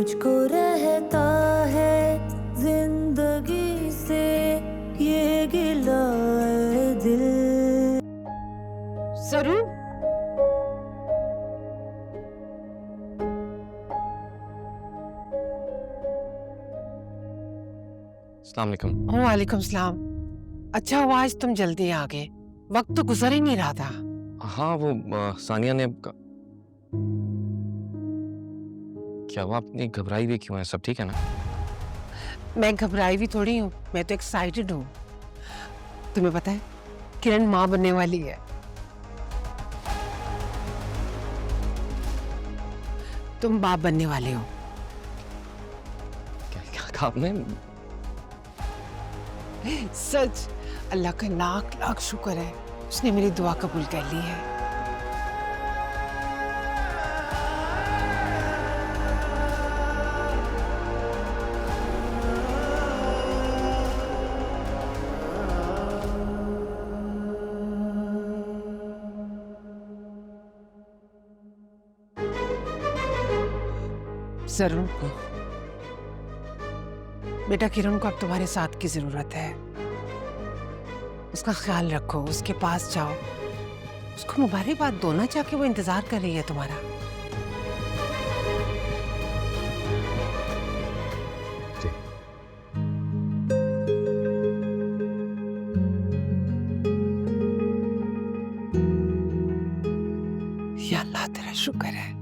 मुझको रहता है जिंदगी से ये गिला है दिल। जरूर। अस्सलाम वालेकुम। वालेकुम सलाम। अच्छा हुआ आज तुम जल्दी आ गए, वक्त तो गुजर ही नहीं रहा था। हाँ वो सानिया ने क्या हुआ, अपनी घबराई हुई क्यों है? सब ठीक है ना? मैं घबराई भी थोड़ी हूँ, मैं तो एक्साइटेड हूँ। तुम्हें पता है किरण माँ बनने वाली है। तुम बाप बनने वाले हो। क्या क्या कहा आपने? सच, अल्लाह का लाख लाख शुक्र है, उसने मेरी दुआ कबूल कर ली है। जरूर बेटा, किरण को अब तुम्हारे साथ की जरूरत है। उसका ख्याल रखो, उसके पास जाओ, उसको मुबारकबाद दो ना, जाके वो इंतजार कर रही है तुम्हारा। या अल्लाह तेरा शुक्र है।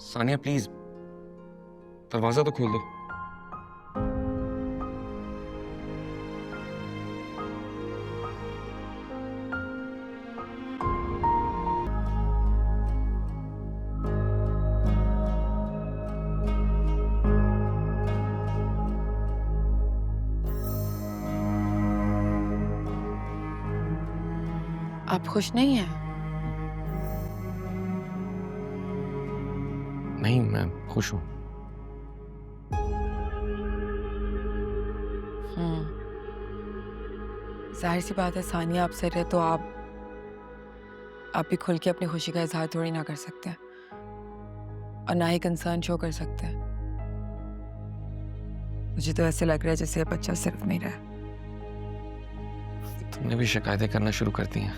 सानिया प्लीज दरवाजा तो खोल दो। आप खुश नहीं हैं? नहीं, मैं खुश हूँ। जाहिर सी बात है, सानिया आपसे रहे तो आप भी खुल के अपनी खुशी का इजहार थोड़ी ना कर सकते हैं और ना ही कंसर्न शो कर सकते हैं। मुझे तो ऐसे लग रहा है जैसे ये बच्चा सिर्फ मेरा है। तुमने भी शिकायतें करना शुरू कर दी हैं।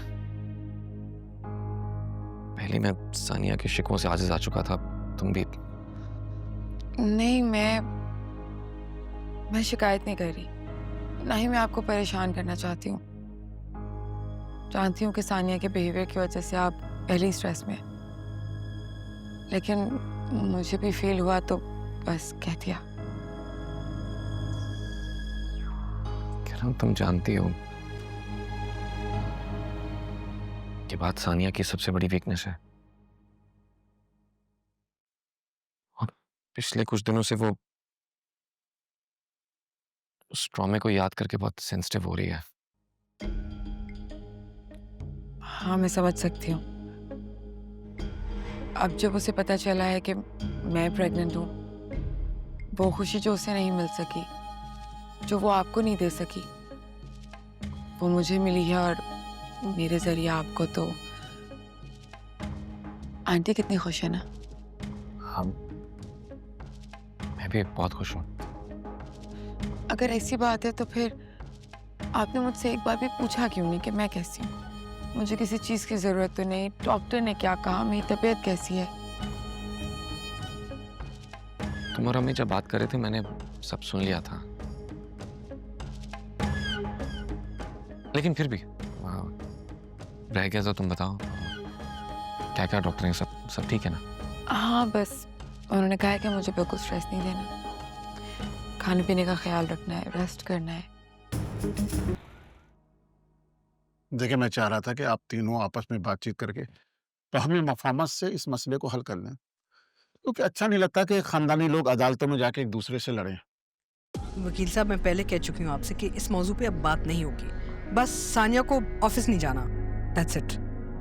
पहले मैं सानिया के शिकवों से आजिज आ चुका था, तुम भी। नहीं, मैं शिकायत नहीं कर रही, ना ही मैं आपको परेशान करना चाहती हूँ। जानती हूँ कि सानिया के बिहेवियर की वजह से आप पहले ही स्ट्रेस में हैं। लेकिन मुझे भी फील हुआ तो बस कह दिया। किरण, तुम जानती हो ये बात सानिया की सबसे बड़ी वीकनेस है, और पिछले कुछ दिनों से वो उस ट्रॉमे को याद करके बहुत सेंसिटिव हो रही है। हाँ, मैं समझ सकती हूँ। अब जब उसे पता चला है कि मैं प्रेग्नेंट हूँ, वो खुशी जो उसे नहीं मिल सकी, जो वो आपको नहीं दे सकी, वो मुझे मिली है, और मेरे जरिए आपको। तो आंटी कितनी खुश है ना? हाँ, मैं भी बहुत खुश हूँ। अगर ऐसी बात है तो फिर आपने मुझसे एक बार भी पूछा क्यों नहीं कि मैं कैसी हूँ? मुझे किसी चीज़ की ज़रूरत तो नहीं, डॉक्टर ने क्या कहा, मेरी तबीयत कैसी है? तुम और अम्मी जब बात कर रहे थे मैंने सब सुन लिया था, लेकिन फिर भी रह गया तो तुम बताओ, क्या क्या डॉक्टर ने सब ठीक है ना? हाँ, बस उन्होंने कहा है कि मुझे बिल्कुल स्ट्रेस नहीं देना, खाने पीने का ख्याल रखना है, रेस्ट करना है। देखिए, मैं चाह रहा था कि आप तीनों आपस में बातचीत करके फहमी मफाहमत से इस मसले को हल कर लें, क्योंकि अच्छा नहीं लगता कि खानदानी लोग अदालतों में जाके एक दूसरे से लड़ें। वकील साहब, मैं पहले कह चुकी हूँ आपसे कि इस मौजू पे अब बात नहीं होगी। बस सानिया को ऑफिस नहीं जाना, दैट्स इट।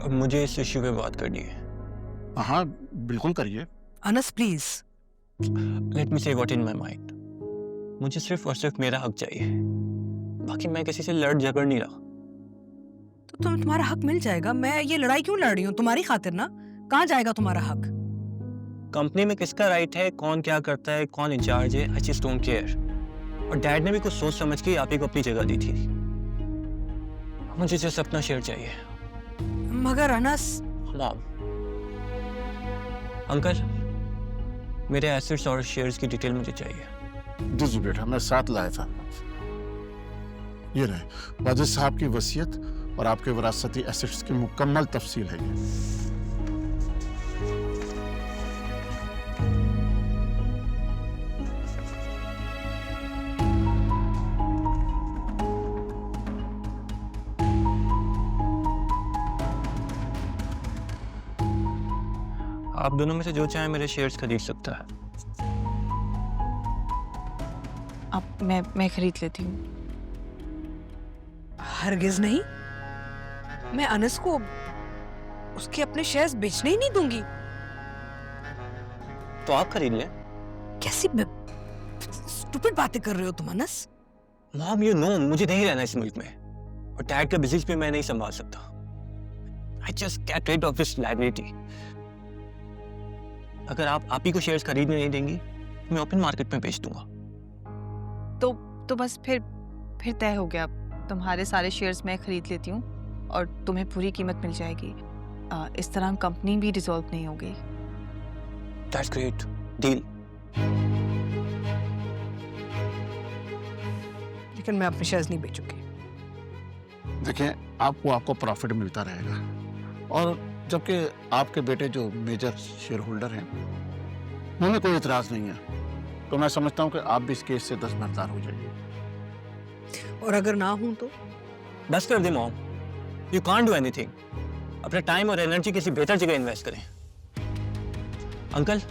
अब मुझे इस इश्यू पे बात करनी है। हाँ, बिल्कुल करिए। अनस प्लीज। लेट मी से व्हाट इन माय माइंड। मुझे सिर्फ और सिर्फ मेरा हक चाहिए, बाकी मैं किसी से लड़ झगड़ नहीं रहा। तो तुम्हारा हक मिल जाएगा। मैं ये लड़ाई क्यों लड़ रही हूँ? तुम्हारी खातिर ना। कहाँ जाएगा तुम्हारा हक? कंपनी में किसका राइट है, कौन क्या करता है, कौन इंचार्ज है, आई जस्ट डोंट केयर। और डैड ने भी कुछ सोच समझ के आप ही को अपनी जगह दी थी। मुझे सिर्फ अपना शेयर चाहिए। मगर अनस। मॉम, अंकल, मेरे एसेट्स और शेयर्स की डिटेल मुझे चाहिए। जी बेटा, मैं साथ लाया था। ये रहे वाजिद साहब की वसीयत और आपके विरासती एसेट्स की मुकम्मल तफसील है ये। आप दोनों में से जो चाहे मेरे शेयर्स खरीद सकता है। अब मैं खरीद लेती हूँ। हरगिज नहीं। मैं अनस को उसके अपने शेयर्स बेचने ही नहीं दूंगी। तो आप खरीद लें। कैसी स्टूपिड बातें कर रहे हो तुम अनस? मॉम, यू नो मुझे नहीं रहना इस मुल्क में, और डैड का बिजनेस भी मैं नहीं संभाल सकता। I just get rid of this liability. अगर आप ही को शेयर्स खरीदने नहीं देंगी, मैं ओपन मार्केट में बेच दूंगा। तो बस फिर तय हो गया। तुम्हारे सारे शेयर्स मैं खरीद लेती हूँ और तुम्हें पूरी कीमत मिल जाएगी। इस तरह कंपनी भी डिसॉल्व नहीं हो गई। That's great deal. लेकिन मैं अपने शेयर्स नहीं बेचूंगी। देखिए, आपको प्रॉफिट मिलता रहेगा, और जबकि आपके बेटे जो मेजर शेयर होल्डर हैं, उन्हें कोई इतराज नहीं है, तो मैं समझता हूं कि आप भी इस केस से दस्तबरदार हो जाइए। और अगर ना हूं तो? बस कर दे mom, you can't do anything. अपना टाइम और एनर्जी किसी बेहतर जगह इन्वेस्ट करें। अंकल,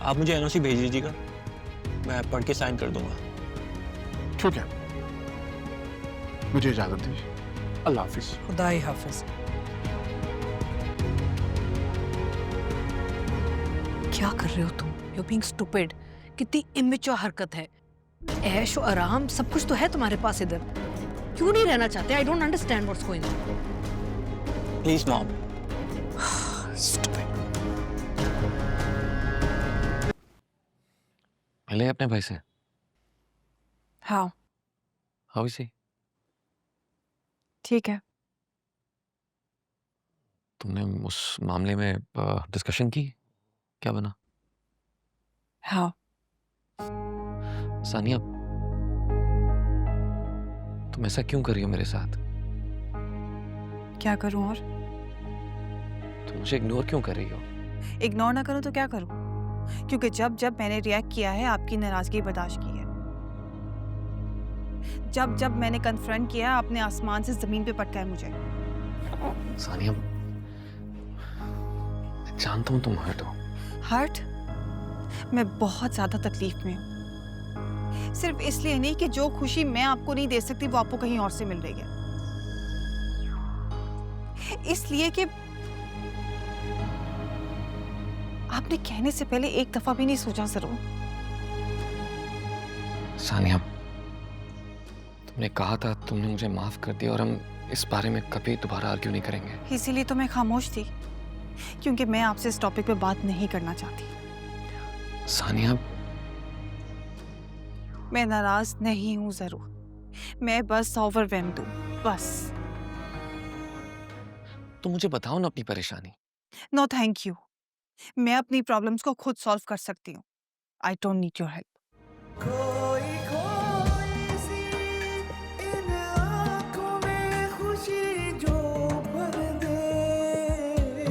आप मुझे एनओसी भेज दीजिएगा, मैं पढ़ के साइन कर दूंगा। ठीक है, मुझे इजाजत दीजिए। अल्लाह हाफिज। खुदा ही हाफिज। क्या कर रहे हो तुम? You being stupid. कितनी इमेच्योर हरकत है। ऐश और आराम सब कुछ तो है तुम्हारे पास इधर, क्यों नहीं रहना चाहते? I don't understand what's going on. Please mom. मिले अपने भाई से? हाँ, हाउ इज ही? ठीक है। तुमने उस मामले में डिस्कशन की? क्या बना? हाँ। सानिया, तुम ऐसा क्यों कर रही हो मेरे साथ? क्या करूं? और तुम मुझे इग्नोर क्यों कर रही हो? इग्नोर ना करूं तो क्या करूं? क्योंकि जब जब मैंने रिएक्ट किया है, आपकी नाराजगी बर्दाश्त की है। जब जब मैंने कन्फ्रंट किया, आपने आसमान से जमीन पे पटका है मुझे। सानिया, मैं जानता हूं तुम हर्ट हो। हर्ट? मैं बहुत ज्यादा तकलीफ में हूँ। सिर्फ इसलिए नहीं कि जो खुशी मैं आपको नहीं दे सकती वो आपको कहीं और से मिल रही है, इसलिए कि आपने कहने से पहले एक दफा भी नहीं सोचा जरूर। सानिया, तुमने कहा था तुमने मुझे माफ कर दिया और हम इस बारे में कभी दोबारा आर्ग्यू नहीं करेंगे। इसीलिए तो मैं खामोश थी, क्योंकि मैं आपसे इस टॉपिक पे बात नहीं करना चाहती। सानिया, मैं नाराज नहीं हूं जरूर, मैं बस ओवरवेल्म्ड हूं, बस। तो मुझे बताओ ना अपनी परेशानी। नो थैंक यू, मैं अपनी प्रॉब्लम्स को खुद सॉल्व कर सकती हूँ। I don't need your help.